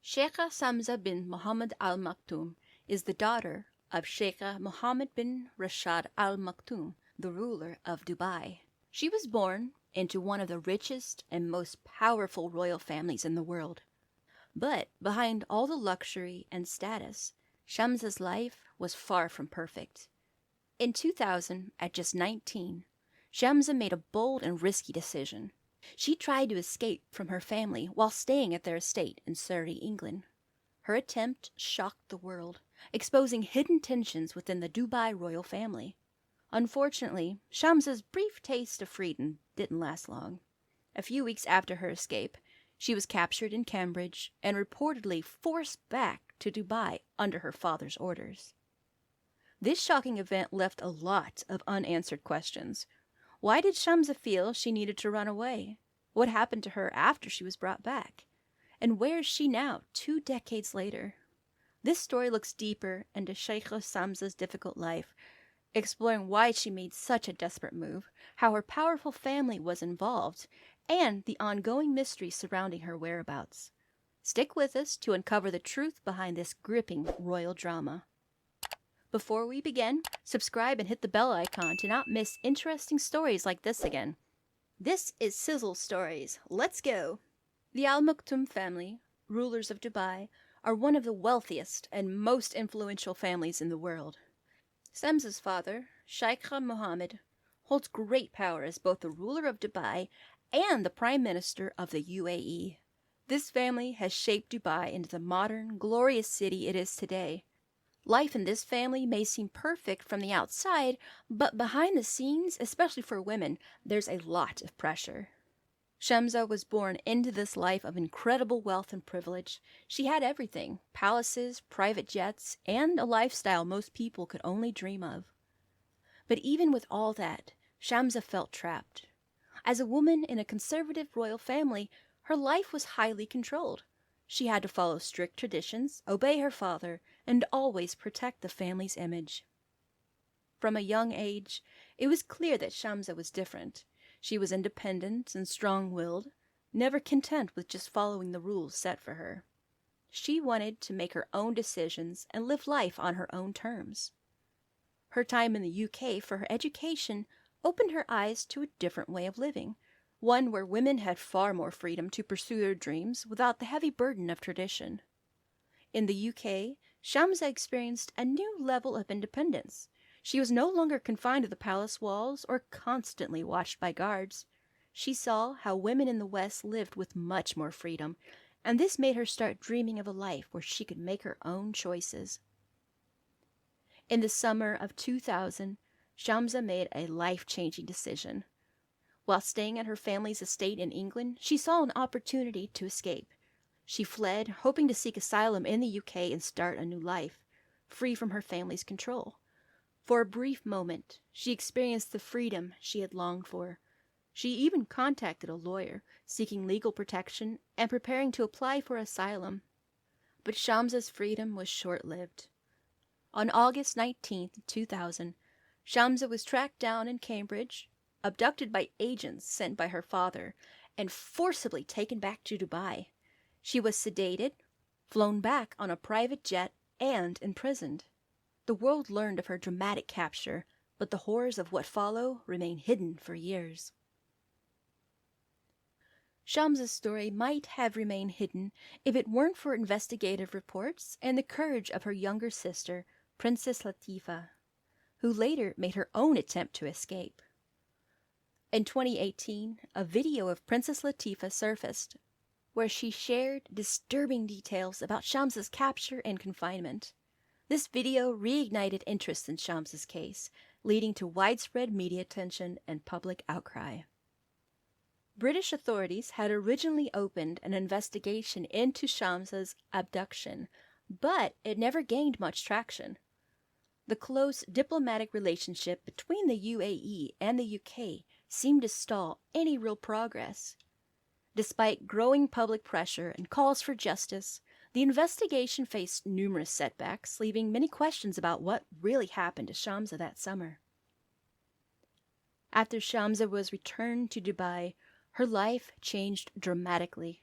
Sheikha Shamsa bint Mohammed Al Maktoum is the daughter of Sheikh Mohammed bin Rashid Al Maktoum, the ruler of Dubai. She was born into one of the richest and most powerful royal families in the world. But behind all the luxury and status, Shamsa's life was far from perfect. In 2000, at just 19, Shamsa made a bold and risky decision. She tried to escape from her family while staying at their estate in Surrey, England. Her attempt shocked the world, exposing hidden tensions within the Dubai royal family. Unfortunately, Shamsa's brief taste of freedom didn't last long. A few weeks after her escape, she was captured in Cambridge and reportedly forced back to Dubai under her father's orders. This shocking event left a lot of unanswered questions. Why did Shamsa feel she needed to run away? What happened to her after she was brought back? And where is she now, 2 decades later? This story looks deeper into Sheikha Shamsa's difficult life, exploring why she made such a desperate move, how her powerful family was involved, and the ongoing mystery surrounding her whereabouts. Stick with us to uncover the truth behind this gripping royal drama. Before we begin, subscribe and hit the bell icon to not miss interesting stories like this again. This is Sizzle Stories. Let's go! The Al Maktoum family, rulers of Dubai, are one of the wealthiest and most influential families in the world. Shamsa's father, Sheikh Mohammed, holds great power as both the ruler of Dubai and the Prime Minister of the UAE. This family has shaped Dubai into the modern, glorious city it is today. Life in this family may seem perfect from the outside, but behind the scenes, especially for women, there's a lot of pressure. Shamsa was born into this life of incredible wealth and privilege. She had everything: palaces, private jets, and a lifestyle most people could only dream of. But even with all that, Shamsa felt trapped. As a woman in a conservative royal family, her life was highly controlled. She had to follow strict traditions, obey her father, and always protect the family's image. From a young age, it was clear that Shamsa was different. She was independent and strong-willed, never content with just following the rules set for her. She wanted to make her own decisions and live life on her own terms. Her time in the UK for her education opened her eyes to a different way of living, one where women had far more freedom to pursue their dreams without the heavy burden of tradition. In the UK, Shamsa experienced a new level of independence. She was no longer confined to the palace walls or constantly watched by guards. She saw how women in the West lived with much more freedom, and this made her start dreaming of a life where she could make her own choices. In the summer of 2000, Shamsa made a life-changing decision. While staying at her family's estate in England, she saw an opportunity to escape. She fled, hoping to seek asylum in the UK and start a new life, free from her family's control. For a brief moment, she experienced the freedom she had longed for. She even contacted a lawyer, seeking legal protection and preparing to apply for asylum. But Shamsa's freedom was short-lived. On August 19, 2000, Shamsa was tracked down in Cambridge, abducted by agents sent by her father, and forcibly taken back to Dubai. She was sedated, flown back on a private jet, and imprisoned. The world learned of her dramatic capture, but the horrors of what followed remained hidden for years. Shamsa's story might have remained hidden if it weren't for investigative reports and the courage of her younger sister, Princess Latifa, who later made her own attempt to escape. In 2018, a video of Princess Latifa surfaced, where she shared disturbing details about Shamsa's capture and confinement. This video reignited interest in Shamsa's case, leading to widespread media attention and public outcry. British authorities had originally opened an investigation into Shamsa's abduction, but it never gained much traction. The close diplomatic relationship between the UAE and the UK seemed to stall any real progress. Despite growing public pressure and calls for justice, the investigation faced numerous setbacks, leaving many questions about what really happened to Shamsa that summer. After Shamsa was returned to Dubai, her life changed dramatically.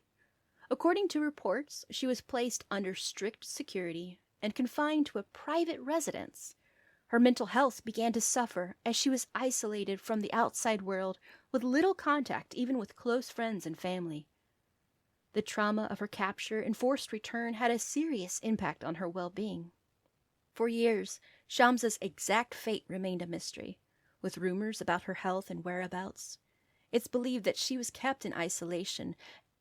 According to reports, she was placed under strict security and confined to a private residence. Her mental health began to suffer as she was isolated from the outside world with little contact even with close friends and family. The trauma of her capture and forced return had a serious impact on her well-being. For years, Shamsa's exact fate remained a mystery, with rumors about her health and whereabouts. It's believed that she was kept in isolation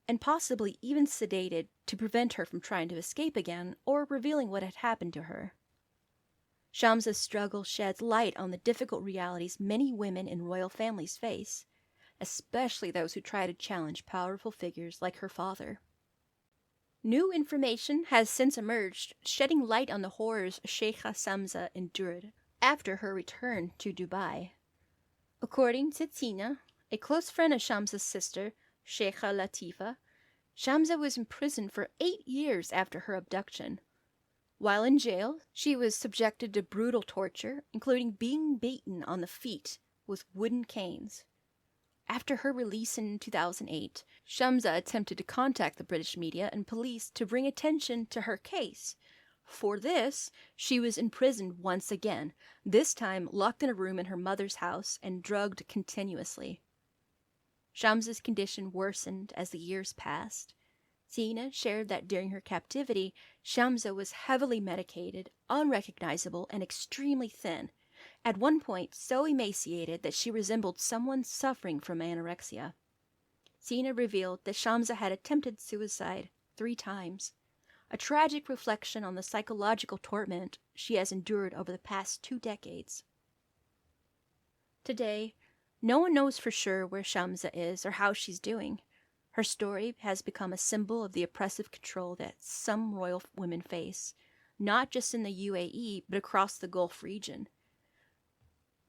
and possibly even sedated to prevent her from trying to escape again or revealing what had happened to her. Shamsa's struggle sheds light on the difficult realities many women in royal families face, especially those who try to challenge powerful figures like her father. New information has since emerged, shedding light on the horrors Sheikha Shamsa endured after her return to Dubai. According to Tina, a close friend of Shamsa's sister, Sheikha Latifa, Shamsa was imprisoned for 8 years after her abduction. While in jail, she was subjected to brutal torture, including being beaten on the feet with wooden canes. After her release in 2008, Shamsa attempted to contact the British media and police to bring attention to her case. For this, she was imprisoned once again, this time locked in a room in her mother's house and drugged continuously. Shamsa's condition worsened as the years passed. Tina shared that during her captivity, Shamsa was heavily medicated, unrecognizable, and extremely thin. At one point, so emaciated that she resembled someone suffering from anorexia. Tina revealed that Shamsa had attempted suicide 3 times, a tragic reflection on the psychological torment she has endured over the past 2 decades. Today, no one knows for sure where Shamsa is or how she's doing. Her story has become a symbol of the oppressive control that some royal women face, not just in the UAE, but across the Gulf region.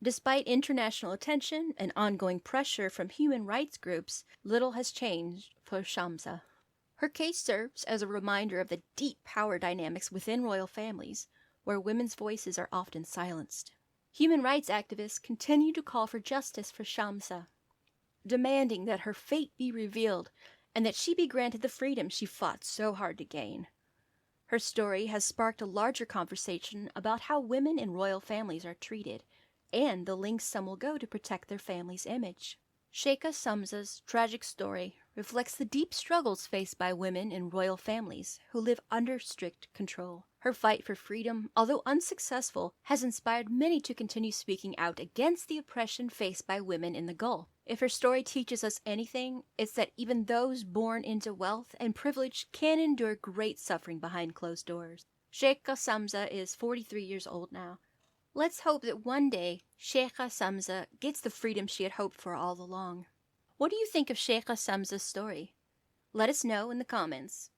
Despite international attention and ongoing pressure from human rights groups, little has changed for Shamsa. Her case serves as a reminder of the deep power dynamics within royal families, where women's voices are often silenced. Human rights activists continue to call for justice for Shamsa, demanding that her fate be revealed and that she be granted the freedom she fought so hard to gain. Her story has sparked a larger conversation about how women in royal families are treated, and the lengths some will go to protect their family's image. Sheikha Shamsa's tragic story reflects the deep struggles faced by women in royal families who live under strict control. Her fight for freedom, although unsuccessful, has inspired many to continue speaking out against the oppression faced by women in the Gulf. If her story teaches us anything, it's that even those born into wealth and privilege can endure great suffering behind closed doors. Sheikha Shamsa is 43 years old now. Let's hope that one day Sheikha Shamsa gets the freedom she had hoped for all along. What do you think of Sheikha Shamsa's story? Let us know in the comments.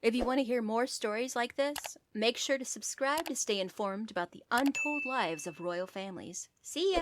If you want to hear more stories like this, make sure to subscribe to stay informed about the untold lives of royal families. See ya!